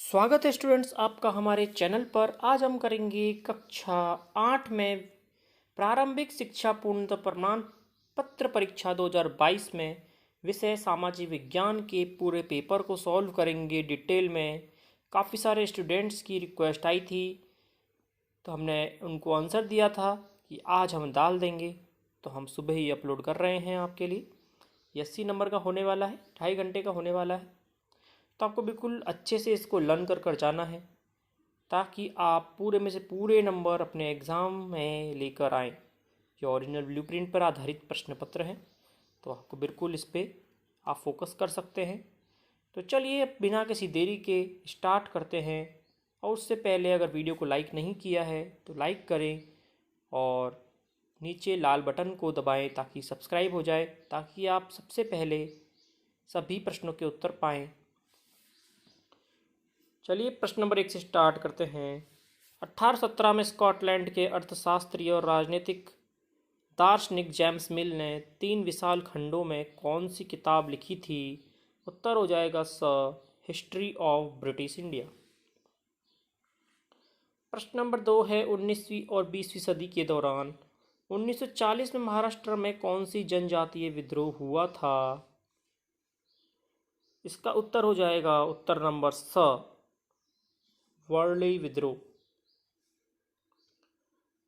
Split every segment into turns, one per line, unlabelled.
स्वागत है स्टूडेंट्स आपका हमारे चैनल पर। आज हम करेंगे कक्षा 8 में प्रारंभिक शिक्षा पूर्णतः प्रमाण पत्र परीक्षा 2022 में विषय सामाजिक विज्ञान के पूरे पेपर को सॉल्व करेंगे डिटेल में। काफ़ी सारे स्टूडेंट्स की रिक्वेस्ट आई थी तो हमने उनको आंसर दिया था कि आज हम डाल देंगे, तो हम सुबह ही अपलोड कर रहे हैं आपके लिए। 80 नंबर का होने वाला है, 2.5 घंटे का होने वाला है, तो आपको बिल्कुल अच्छे से इसको लर्न कर जाना है ताकि आप पूरे में से पूरे नंबर अपने एग्ज़ाम में लेकर आएँ। ये ओरिजिनल ब्लूप्रिंट पर आधारित प्रश्न पत्र है, तो आपको बिल्कुल इस पर आप फोकस कर सकते हैं। तो चलिए बिना किसी देरी के स्टार्ट करते हैं। और उससे पहले अगर वीडियो को लाइक नहीं किया है तो लाइक करें और नीचे लाल बटन को दबाएं ताकि सब्सक्राइब हो जाए, ताकि आप सबसे पहले सभी प्रश्नों के उत्तर पाएँ। चलिए प्रश्न नंबर 1 से स्टार्ट करते हैं। 1817 में स्कॉटलैंड के अर्थशास्त्री और राजनीतिक दार्शनिक जेम्स मिल ने 3 विशाल खंडों में कौन सी किताब लिखी थी? उत्तर हो जाएगा स हिस्ट्री ऑफ ब्रिटिश इंडिया। प्रश्न नंबर 2 है 19वीं और 20वीं सदी के दौरान 1940 में महाराष्ट्र में कौन सी जनजातीय विद्रोह हुआ था? इसका उत्तर हो जाएगा उत्तर नंबर स वर्ली विद्रोह।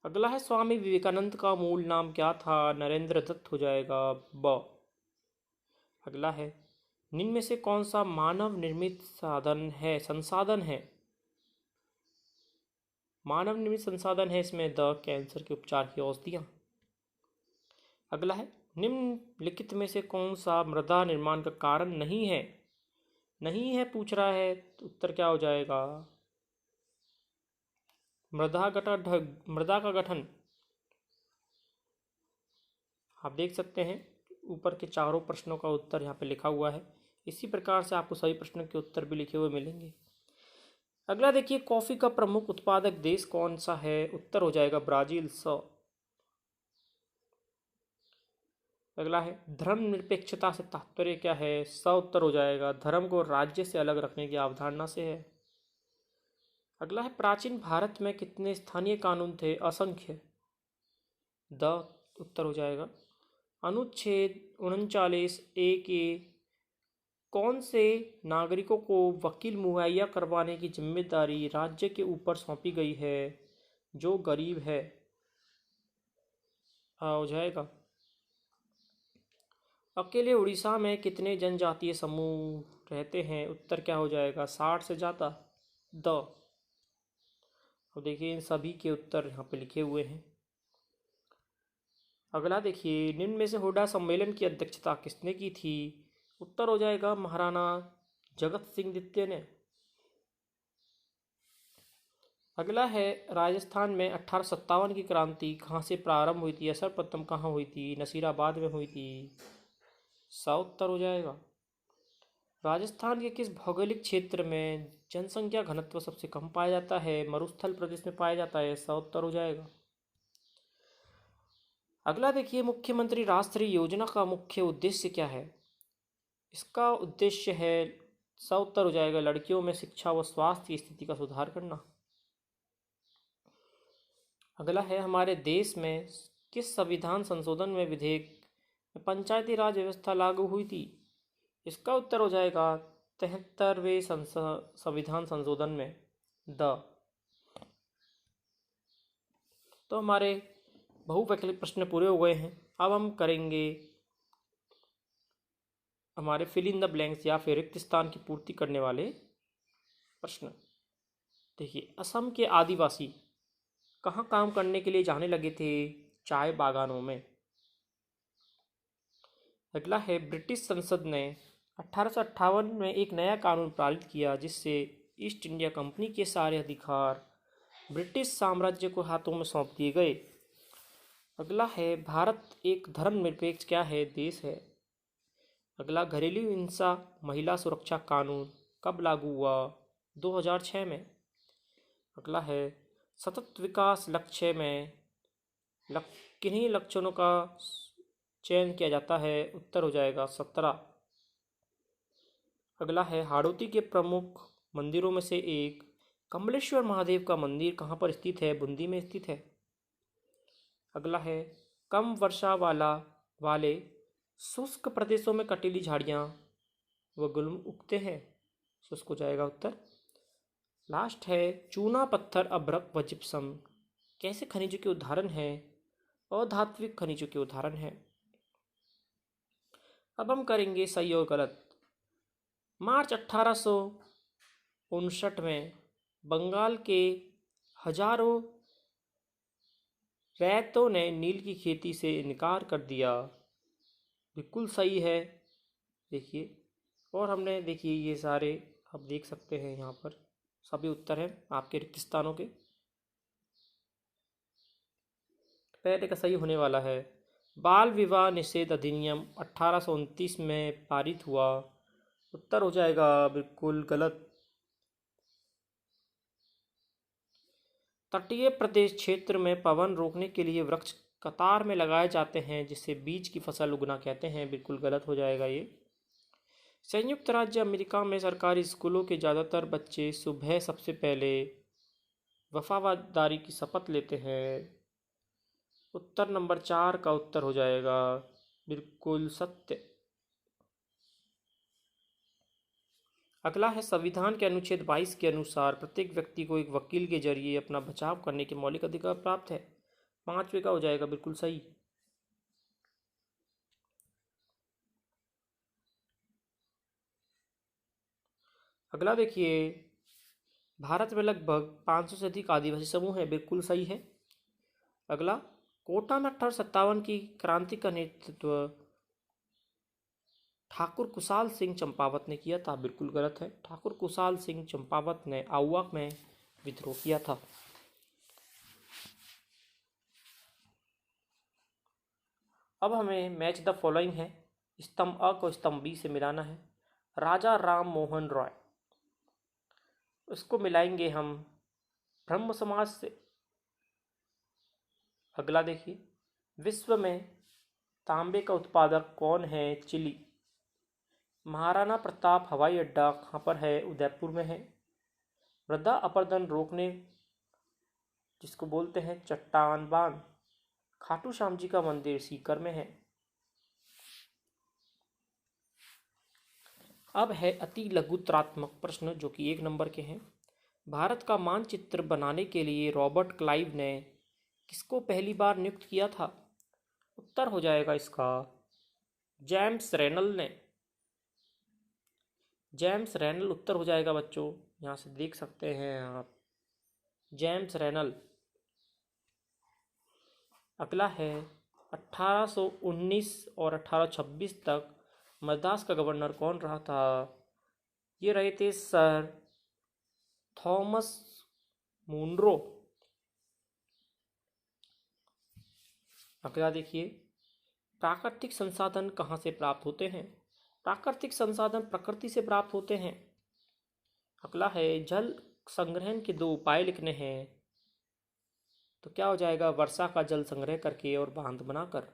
अगला है स्वामी विवेकानंद का मूल नाम क्या था? नरेंद्र दत्त हो जाएगा ब। अगला है निम्न में से कौन सा मानव निर्मित संसाधन है? मानव निर्मित संसाधन है इसमें द कैंसर के उपचार की औषधियाँ। अगला है निम्नलिखित में से कौन सा मृदा निर्माण का कारण नहीं है? नहीं है पूछ रहा है, तो उत्तर क्या हो जाएगा? मृदा का गठन। आप देख सकते हैं ऊपर के चारों प्रश्नों का उत्तर यहाँ पे लिखा हुआ है। इसी प्रकार से आपको सभी प्रश्नों के उत्तर भी लिखे हुए मिलेंगे। अगला देखिए, कॉफ़ी का प्रमुख उत्पादक देश कौन सा है? उत्तर हो जाएगा ब्राज़ील स। अगला है धर्मनिरपेक्षता से तात्पर्य क्या है? स उत्तर हो जाएगा धर्म को राज्य से अलग रखने की अवधारणा से है। अगला है प्राचीन भारत में कितने स्थानीय कानून थे? असंख्य द उत्तर हो जाएगा। अनुच्छेद 39A के कौन से नागरिकों को वकील मुहैया करवाने की जिम्मेदारी राज्य के ऊपर सौंपी गई है? जो गरीब है। हो जाएगा। अकेले उड़ीसा में कितने जनजातीय समूह रहते हैं? उत्तर क्या हो जाएगा? 60 से ज़्यादा द। अब देखिए इन सभी के उत्तर यहाँ पे लिखे हुए हैं। अगला देखिए, निम्न में से हुड्डा सम्मेलन की अध्यक्षता किसने की थी? उत्तर हो जाएगा महाराणा जगत सिंह द्वितीय ने। अगला है राजस्थान में 1857 की क्रांति कहाँ से प्रारंभ हुई थी? सर्वप्रथम कहाँ हुई थी? नसीराबाद में हुई थी स उत्तर हो जाएगा। राजस्थान के किस भौगोलिक क्षेत्र में जनसंख्या घनत्व सबसे कम पाया जाता है? मरुस्थल प्रदेश में पाया जाता है स उत्तर हो जाएगा। अगला देखिए, मुख्यमंत्री राष्ट्रीय योजना का मुख्य उद्देश्य क्या है? इसका उद्देश्य है स उत्तर हो जाएगा लड़कियों में शिक्षा व स्वास्थ्य की स्थिति का सुधार करना। अगला है हमारे देश में किस संविधान संशोधन में विधेयक में पंचायती राज व्यवस्था लागू हुई थी? इसका उत्तर हो जाएगा 73वें संविधान संशोधन में द। तो हमारे बहुवैकल्पिक प्रश्न पूरे हो गए हैं। अब हम करेंगे हमारे फिल इन द ब्लैंक्स या फिर रिक्त स्थान की पूर्ति करने वाले प्रश्न। देखिए, असम के आदिवासी कहाँ काम करने के लिए जाने लगे थे? चाय बागानों में। अगला है ब्रिटिश संसद ने 1858 में एक नया कानून पारित किया जिससे ईस्ट इंडिया कंपनी के सारे अधिकार ब्रिटिश साम्राज्य को हाथों में सौंप दिए गए। अगला है भारत एक धर्मनिरपेक्ष क्या है? देश है। अगला घरेलू हिंसा महिला सुरक्षा कानून कब लागू हुआ? 2006 में। अगला है सतत विकास लक्ष्य में किन्हीं लक्षणों का चयन किया जाता है? उत्तर हो जाएगा 17। अगला है हाड़ौती के प्रमुख मंदिरों में से एक कमलेश्वर महादेव का मंदिर कहाँ पर स्थित है? बूंदी में स्थित है। अगला है, कम वर्षा वाले शुष्क प्रदेशों में कटीली झाड़ियाँ व गुल्म उगते हैं। शुष्क हो जाएगा उत्तर। लास्ट है, चूना, पत्थर, अभ्रक व जिप्सम कैसे खनिजों के उदाहरण है? अधात्विक खनिजों के उदाहरण है। अब हम करेंगे सही और गलत। मार्च 1859 में बंगाल के हजारों रैयतों ने नील की खेती से इनकार कर दिया। बिल्कुल सही है। देखिए, और हमने देखिए ये सारे आप देख सकते हैं, यहाँ पर सभी उत्तर हैं आपके रिक्त स्थानों के। पहले का सही होने वाला है, बाल विवाह निषेध अधिनियम 1829 में पारित हुआ। उत्तर हो जाएगा बिल्कुल गलत। तटीय प्रदेश क्षेत्र में पवन रोकने के लिए वृक्ष कतार में लगाए जाते हैं, जिससे बीज की फसल उगना कहते हैं। बिल्कुल गलत हो जाएगा ये। संयुक्त राज्य अमेरिका में सरकारी स्कूलों के ज़्यादातर बच्चे सुबह सबसे पहले वफादारी की शपथ लेते हैं। उत्तर नंबर 4 का उत्तर हो जाएगा बिल्कुल सत्य। अगला है, संविधान के अनुच्छेद 22 के अनुसार प्रत्येक व्यक्ति को एक वकील के जरिए अपना बचाव करने के मौलिक अधिकार प्राप्त है। 5वें का हो जाएगा बिल्कुल सही। अगला देखिए, भारत में लगभग 500 से अधिक आदिवासी समूह हैं। बिल्कुल सही है। अगला, कोटा में 1857 की क्रांति का नेतृत्व ठाकुर कुशाल सिंह चंपावत ने किया था। बिल्कुल गलत है। ठाकुर कुशाल सिंह चंपावत ने आउवा में विद्रोह किया था। अब हमें मैच द फॉलोइंग है, स्तंभ अ को स्तंभ बी से मिलाना है। राजा राम मोहन रॉय, उसको मिलाएंगे हम ब्रह्म समाज से। अगला देखिए, विश्व में तांबे का उत्पादक कौन है? चिली। महाराणा प्रताप हवाई अड्डा कहाँ पर है? उदयपुर में है। मृदा अपरदन रोकने जिसको बोलते हैं चट्टान बांध, खाटू श्याम जी का मंदिर सीकर में है। अब है अति लघुत्रात्मक प्रश्न जो कि 1 नंबर के हैं। भारत का मानचित्र बनाने के लिए रॉबर्ट क्लाइव ने किसको पहली बार नियुक्त किया था? उत्तर हो जाएगा इसका जेम्स रेनल ने। जेम्स रेनल उत्तर हो जाएगा बच्चों, यहाँ से देख सकते हैं आप, जेम्स रेनल। अगला है, 1819 और 1826 तक मद्रास का गवर्नर कौन रहा था? ये रहे थे सर थॉमस मुनरो। अगला देखिए, प्राकृतिक संसाधन कहाँ से प्राप्त होते हैं? प्राकृतिक संसाधन प्रकृति से प्राप्त होते हैं। अगला है, जल संग्रहण के 2 उपाय लिखने हैं। तो क्या हो जाएगा? वर्षा का जल संग्रह करके और बांध बनाकर।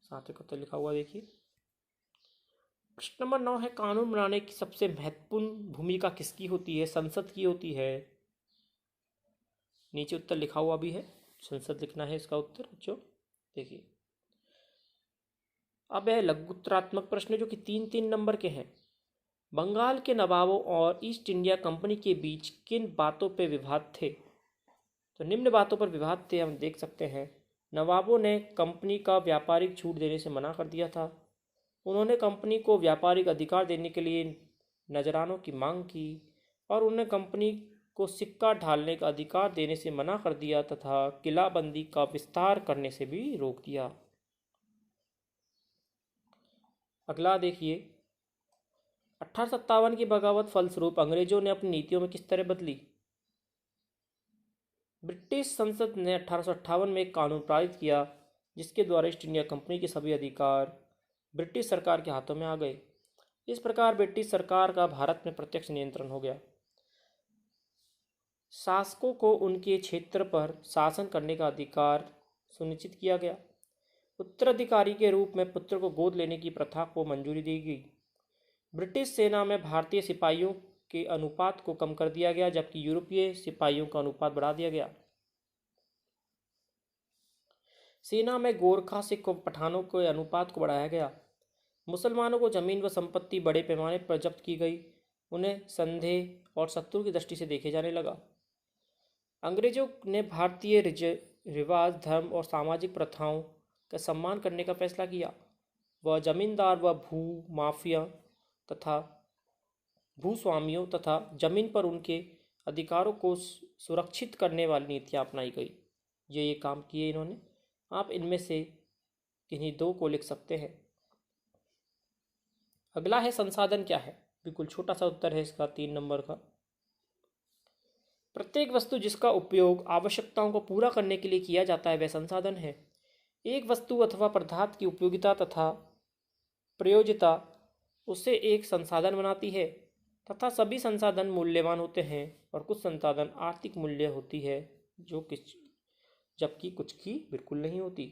साथ ही लिखा हुआ देखिए। प्रश्न नंबर 9 है, कानून बनाने की सबसे महत्वपूर्ण भूमिका किसकी होती है? संसद की होती है। नीचे उत्तर लिखा हुआ भी है, संसद लिखना है इसका उत्तर बच्चों। देखिए, अब है लघुत्रात्मक प्रश्न जो कि 3-3 नंबर के हैं। बंगाल के नवाबों और ईस्ट इंडिया कंपनी के बीच किन बातों पर विवाद थे? तो निम्न बातों पर विवाद थे, हम देख सकते हैं। नवाबों ने कंपनी का व्यापारिक छूट देने से मना कर दिया था। उन्होंने कंपनी को व्यापारिक अधिकार देने के लिए नजरानों की मांग की, और उन्होंने कंपनी को सिक्का ढालने का अधिकार देने से मना कर दिया तथा किलाबंदी का विस्तार करने से भी रोक दिया। अगला देखिए, 1857 की बगावत फलस्वरूप अंग्रेजों ने अपनी नीतियों में किस तरह बदली? ब्रिटिश संसद ने 1858 में एक कानून पारित किया जिसके द्वारा ईस्ट इंडिया कंपनी के सभी अधिकार ब्रिटिश सरकार के हाथों में आ गए। इस प्रकार ब्रिटिश सरकार का भारत में प्रत्यक्ष नियंत्रण हो गया। शासकों को उनके क्षेत्र पर शासन करने का अधिकार सुनिश्चित किया गया। उत्तराधिकारी के रूप में पुत्र को गोद लेने की प्रथा को मंजूरी दी गई। ब्रिटिश सेना में भारतीय सिपाहियों के अनुपात को कम कर दिया गया, जबकि यूरोपीय सिपाहियों का अनुपात बढ़ा दिया गया। सेना में गोरखा सिख और पठानों के अनुपात को बढ़ाया गया। मुसलमानों को जमीन व संपत्ति बड़े पैमाने पर जब्त की गई। उन्हें संदेह और शत्रु की दृष्टि से देखे जाने लगा। अंग्रेजों ने भारतीय रिवाज, धर्म और सामाजिक प्रथाओं का सम्मान करने का फैसला किया। वह जमींदार व माफिया तथा भूस्वामियों तथा जमीन पर उनके अधिकारों को सुरक्षित करने वाली नीतियां अपनाई गई। ये काम किए इन्होंने। आप इनमें से किन्हीं दो को लिख सकते हैं। अगला है संसाधन क्या है। बिल्कुल छोटा सा उत्तर है इसका 3 नंबर का। प्रत्येक वस्तु जिसका उपयोग आवश्यकताओं को पूरा करने के लिए किया जाता है वह संसाधन है। एक वस्तु अथवा पदार्थ की उपयोगिता तथा प्रयोज्यता उसे एक संसाधन बनाती है तथा सभी संसाधन मूल्यवान होते हैं और कुछ संसाधन आर्थिक मूल्य होती है जबकि कुछ की बिल्कुल नहीं होती।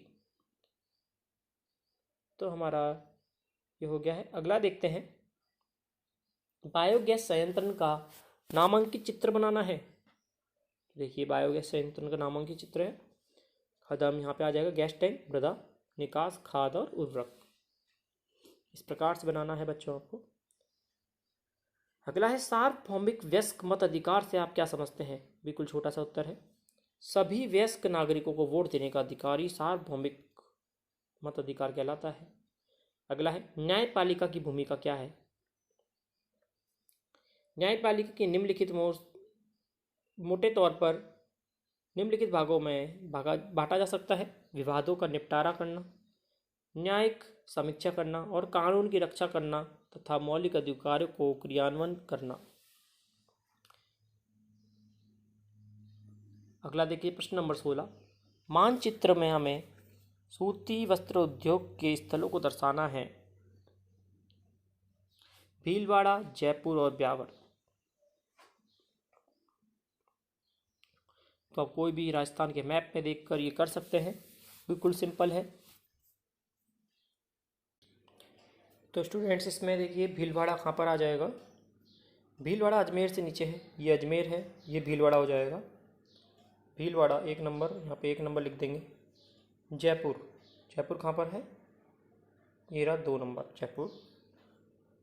तो हमारा ये हो गया है। अगला देखते हैं। बायोगैस संयंत्र का नामांकित चित्र बनाना है। देखिए बायोगैस संयंत्र का नामांकित चित्र है। खदान यहाँ पे आ जाएगा, गैस टैंक, मृदा निकास, खाद और उर्वरक। इस प्रकार से बनाना है बच्चों आपको। अगला है सार्वभौमिक वयस्क मत अधिकार से आप क्या समझते हैं। बिल्कुल छोटा सा उत्तर है। सभी वयस्क नागरिकों को वोट देने का अधिकार ही सार्वभौमिक मत अधिकार कहलाता है। अगला है न्यायपालिका की भूमिका क्या है। न्यायपालिका के निम्नलिखित मोटे तौर पर निम्नलिखित भागों में बांटा जा सकता है। विवादों का निपटारा करना, न्यायिक समीक्षा करना और कानून की रक्षा करना तथा मौलिक अधिकारों को क्रियान्वयन करना। अगला देखिए प्रश्न नंबर 16। मानचित्र में हमें सूती वस्त्र उद्योग के स्थलों को दर्शाना है। भीलवाड़ा, जयपुर और ब्यावर। तो आप कोई भी राजस्थान के मैप में देखकर ये कर सकते हैं। बिल्कुल सिंपल है। तो स्टूडेंट्स इसमें देखिए भीलवाड़ा कहाँ पर आ जाएगा। भीलवाड़ा अजमेर से नीचे है। ये अजमेर है, ये भीलवाड़ा हो जाएगा। भीलवाड़ा 1 नंबर, यहाँ पे 1 नंबर लिख देंगे। जयपुर, जयपुर कहाँ पर है, ये रहा 2 नंबर जयपुर।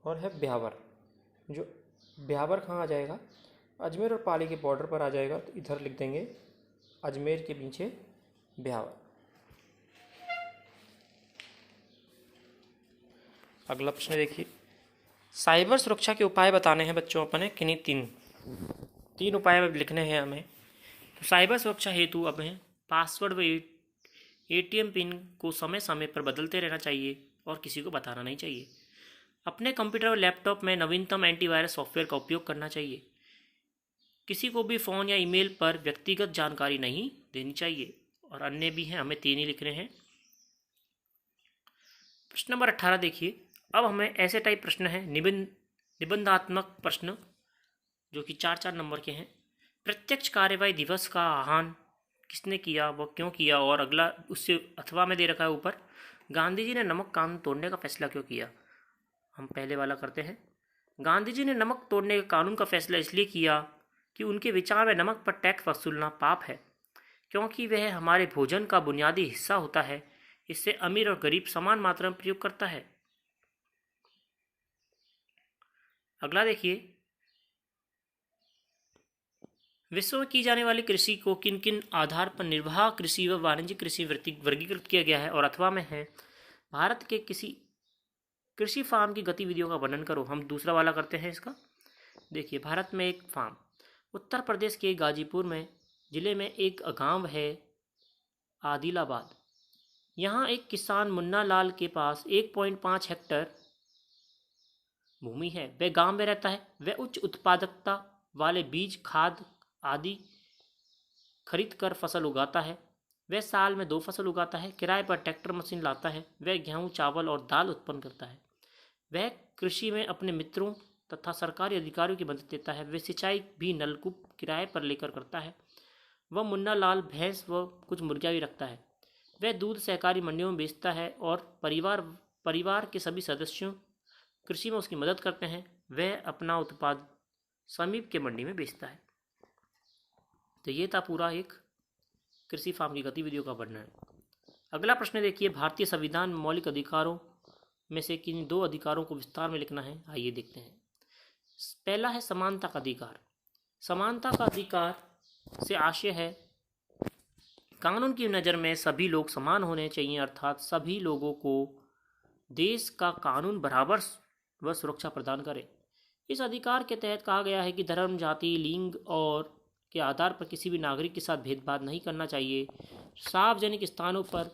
और है ब्यावर, जो ब्यावर कहाँ आ जाएगा, अजमेर और पाली के बॉर्डर पर आ जाएगा। तो इधर लिख देंगे अजमेर के पीछे ब्यावर। अगला प्रश्न देखिए। साइबर सुरक्षा के उपाय बताने हैं बच्चों अपने किन्हीं 3 उपाय लिखने हैं हमें। तो साइबर सुरक्षा हेतु हमें पासवर्ड व एटीएम पिन को समय समय पर बदलते रहना चाहिए और किसी को बताना नहीं चाहिए। अपने कंप्यूटर और लैपटॉप में नवीनतम एंटीवायरस सॉफ्टवेयर का उपयोग करना चाहिए। किसी को भी फ़ोन या ईमेल पर व्यक्तिगत जानकारी नहीं देनी चाहिए। और अन्य भी हैं, हमें 3 ही लिखने हैं। प्रश्न नंबर 18 देखिए। अब हमें ऐसे टाइप प्रश्न है, निबंधात्मक प्रश्न जो कि 4-4 नंबर के हैं। प्रत्यक्ष कार्यवाही दिवस का आह्वान किसने किया, वह क्यों किया। और अगला उससे अथवा में दे रखा है ऊपर, गांधी जी ने नमक कानून तोड़ने का फैसला क्यों किया। हम पहले वाला करते हैं। गांधी जी ने नमक तोड़ने के कानून का फैसला इसलिए किया कि उनके विचार में नमक पर टैक्स वसूलना पाप है, क्योंकि वह हमारे भोजन का बुनियादी हिस्सा होता है। इससे अमीर और गरीब समान मात्रा में प्रयोग करता है। अगला देखिए। विश्व में की जाने वाली कृषि को किन किन आधार पर निर्वाह कृषि व वाणिज्यिक कृषि वर्गीकृत किया गया है। और अथवा में है, भारत के किसी कृषि फार्म की गतिविधियों का वर्णन करो। हम दूसरा वाला करते हैं इसका। देखिए भारत में एक फार्म, उत्तर प्रदेश के गाजीपुर में जिले में एक गांव है आदिलाबाद। यहाँ एक किसान मुन्ना लाल के पास 1.5 हेक्टेयर भूमि है। वह गांव में रहता है। वह उच्च उत्पादकता वाले बीज, खाद आदि खरीद कर फसल उगाता है। वह साल में 2 फसल उगाता है। किराए पर ट्रैक्टर मशीन लाता है। वह गेहूँ, चावल और दाल उत्पन्न करता है। वह कृषि में अपने मित्रों तथा सरकारी अधिकारियों की मदद लेता है। वह सिंचाई भी नलकूप किराए पर लेकर करता है। वह मुन्ना लाल भैंस व कुछ मुर्गियाँ भी रखता है। वह दूध सहकारी मंडियों में बेचता है और परिवार के सभी सदस्यों कृषि में उसकी मदद करते हैं। वह अपना उत्पाद समीप के मंडी में बेचता है। तो ये था पूरा एक कृषि फार्म की गतिविधियों का वर्णन। अगला प्रश्न देखिए, भारतीय संविधान में मौलिक अधिकारों में से किन 2 अधिकारों को विस्तार में लिखना है। आइए देखते हैं। पहला है समानता का अधिकार। समानता का अधिकार से आशय है कानून की नज़र में सभी लोग समान होने चाहिए, अर्थात सभी लोगों को देश का कानून बराबर व सुरक्षा प्रदान करे। इस अधिकार के तहत कहा गया है कि धर्म, जाति, लिंग और के आधार पर किसी भी नागरिक के साथ भेदभाव नहीं करना चाहिए। सार्वजनिक स्थानों पर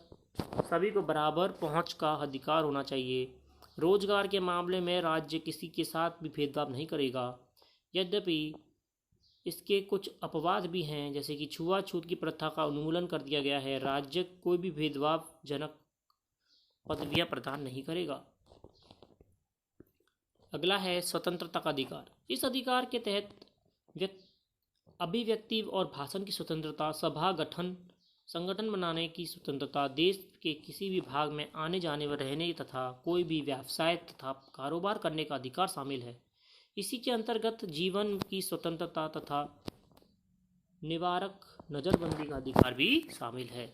सभी को बराबर पहुंच का अधिकार होना चाहिए। रोजगार के मामले में राज्य किसी के साथ भी भेदभाव नहीं करेगा। यद्यपि इसके कुछ अपवाद भी हैं, जैसे कि छुआछूत की प्रथा का उन्मूलन कर दिया गया है। राज्य कोई भी भेदभावजनक पदवियां प्रदान नहीं करेगा। अगला है स्वतंत्रता का अधिकार। इस अधिकार के तहत अभिव्यक्ति और भाषण की स्वतंत्रता, सभा गठन संगठन बनाने की स्वतंत्रता, देश के किसी भी भाग में आने जाने व रहने तथा कोई भी व्यवसाय तथा कारोबार करने का अधिकार शामिल है। इसी के अंतर्गत जीवन की स्वतंत्रता तथा निवारक नज़रबंदी का अधिकार भी शामिल है।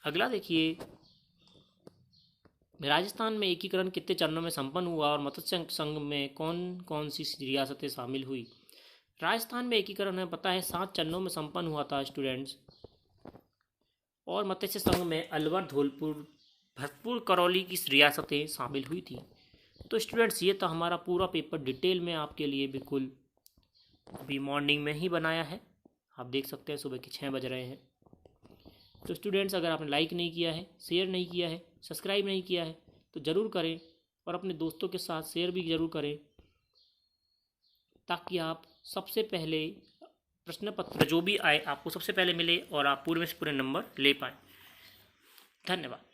अगला देखिए, राजस्थान में एकीकरण कितने चरणों में संपन्न हुआ और मत्स्य संघ में कौन कौन सी रियासतें शामिल हुई। राजस्थान में एकीकरण हमें पता है 7 चरणों में संपन्न हुआ था स्टूडेंट्स, और मत्स्य संघ में अलवर, धौलपुर, भरतपुर, करौली की रियासतें शामिल हुई थी। तो स्टूडेंट्स ये था हमारा पूरा पेपर डिटेल में आपके लिए बिल्कुल अभी मॉर्निंग में ही बनाया है। आप देख सकते हैं सुबह के 6 बज रहे हैं। तो स्टूडेंट्स अगर आपने लाइक नहीं किया है, शेयर नहीं किया है, सब्सक्राइब नहीं किया है तो ज़रूर करें और अपने दोस्तों के साथ शेयर भी ज़रूर करें, ताकि आप सबसे पहले प्रश्न पत्र जो भी आए आपको सबसे पहले मिले और आप पूरे में से पूरे नंबर ले पाएँ। धन्यवाद।